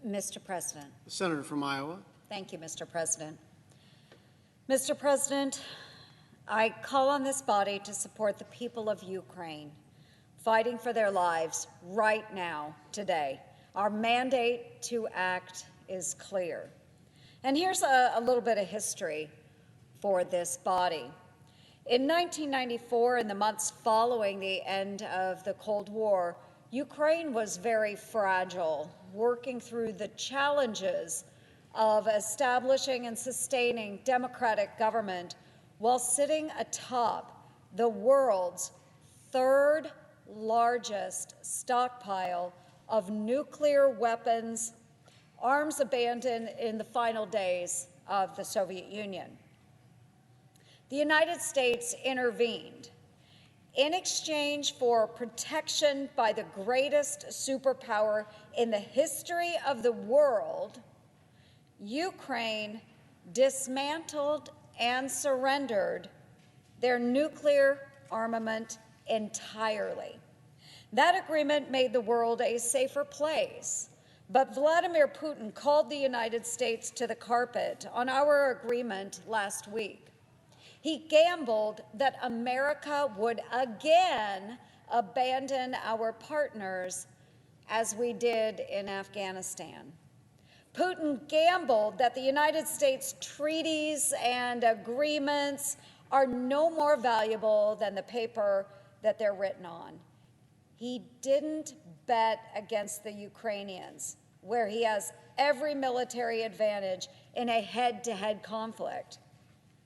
Mr. President. The senator from Iowa. Thank you, Mr. President. Mr. President, I call on this body to support the people of Ukraine fighting for their lives right now, today. Our mandate to act is clear. And here's a little bit of history for this body. In 1994, in the months following the end of the Cold War, Ukraine was very fragile, working through the challenges of establishing and sustaining democratic government while sitting atop the world's third largest stockpile of nuclear weapons, arms abandoned in the final days of the Soviet Union. The United States intervened in exchange for protection by the greatest superpower in the history of the world. Ukraine dismantled and surrendered their nuclear armament entirely. That agreement made the world a safer place, but Vladimir Putin called the United States to the carpet on our agreement last week. He gambled that America would again abandon our partners as we did in Afghanistan. Putin gambled that the United States treaties and agreements are no more valuable than the paper that they're written on. He didn't bet against the Ukrainians, where he has every military advantage in a head-to-head conflict.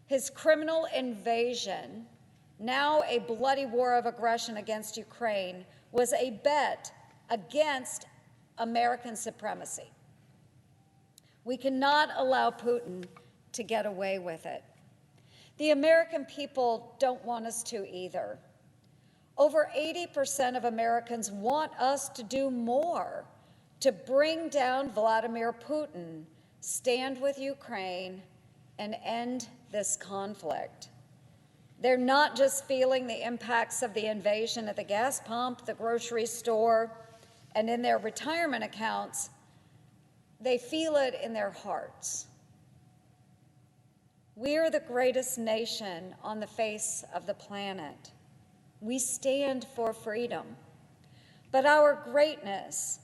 His criminal invasion, now a bloody war of aggression against Ukraine, was a bet against American supremacy. We cannot allow Putin to get away with it. The American people don't want us to either. Over 80% of Americans want us to do more to bring down Vladimir Putin, stand with Ukraine, and end this conflict. They're not just feeling the impacts of the invasion at the gas pump, the grocery store, and in their retirement accounts. They feel it in their hearts. We are the greatest nation on the face of the planet. We stand for freedom. But our greatness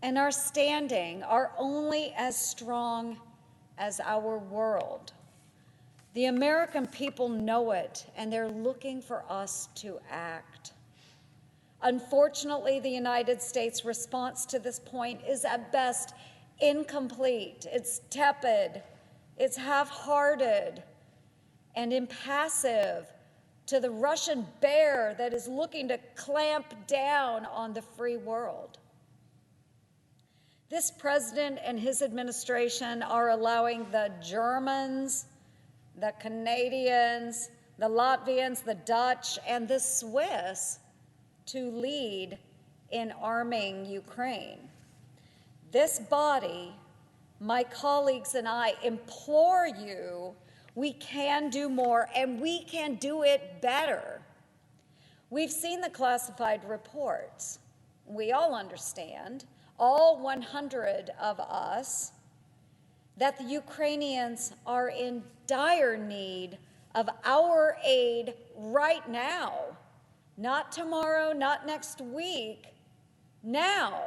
and our standing are only as strong as our world. The American people know it, and they're looking for us to act. Unfortunately, the United States' response to this point is at best incomplete. It's tepid, it's half-hearted, and impassive to the Russian bear that is looking to clamp down on the free world. This president and his administration are allowing the Germans, the Canadians, the Latvians, the Dutch, and the Swiss to lead in arming Ukraine. This body, my colleagues and I implore you, we can do more and we can do it better. We've seen the classified reports. We all understand, all 100 of us, that the Ukrainians are in dire need of our aid right now. Not tomorrow, not next week, now.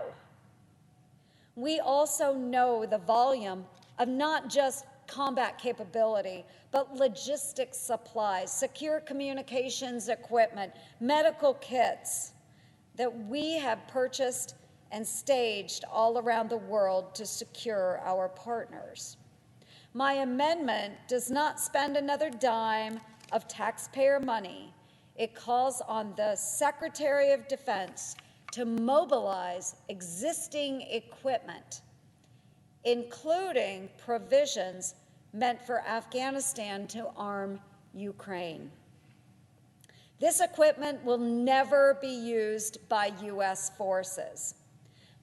We also know the volume of not just combat capability, but logistics supplies, secure communications equipment, medical kits that we have purchased and staged all around the world to secure our partners. My amendment does not spend another dime of taxpayer money. It calls on the Secretary of Defense to mobilize existing equipment, including provisions meant for Afghanistan to arm Ukraine. This equipment will never be used by U.S. forces,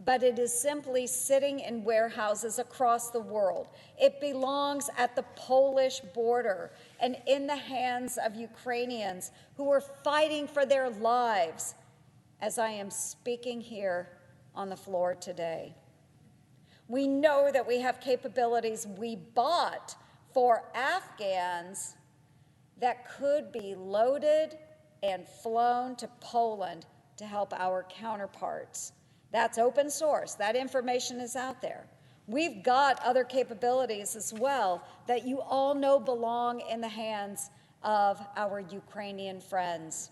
but it is simply sitting in warehouses across the world. It belongs at the Polish border and in the hands of Ukrainians who are fighting for their lives as I am speaking here on the floor today. We know that we have capabilities we bought for Afghans that could be loaded and flown to Poland to help our counterparts. That's open source. That information is out there. We've got other capabilities as well that you all know belong in the hands of our Ukrainian friends.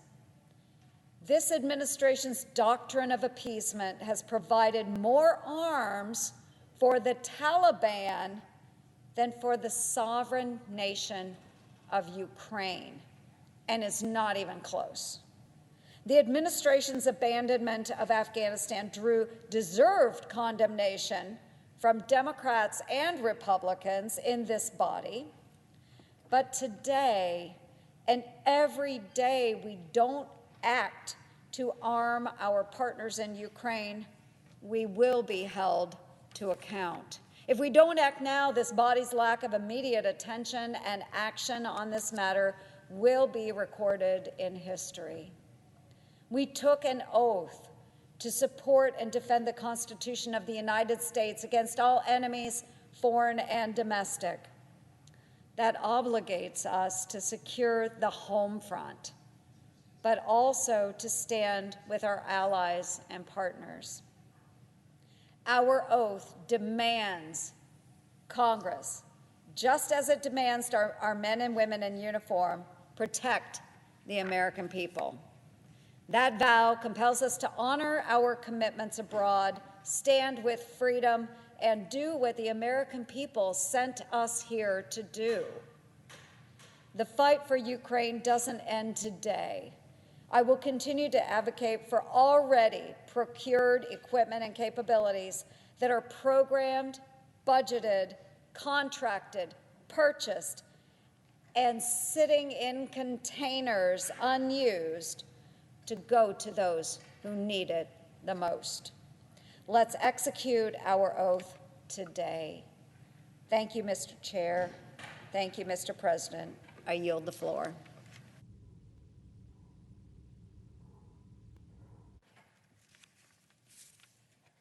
This administration's doctrine of appeasement has provided more arms for the Taliban than for the sovereign nation of Ukraine, and is not even close. The administration's abandonment of Afghanistan drew deserved condemnation from Democrats and Republicans in this body. But today, and every day we don't act to arm our partners in Ukraine, we will be held to account. If we don't act now, this body's lack of immediate attention and action on this matter will be recorded in history. We took an oath to support and defend the Constitution of the United States against all enemies, foreign and domestic. That obligates us to secure the home front, but also to stand with our allies and partners. Our oath demands Congress, just as it demands our men and women in uniform, protect the American people. That vow compels us to honor our commitments abroad, stand with freedom, and do what the American people sent us here to do. The fight for Ukraine doesn't end today. I will continue to advocate for already procured equipment and capabilities that are programmed, budgeted, contracted, purchased, and sitting in containers unused to go to those who need it the most. Let's execute our oath today. Thank you, Mr. Chair. Thank you, Mr. President. I yield the floor.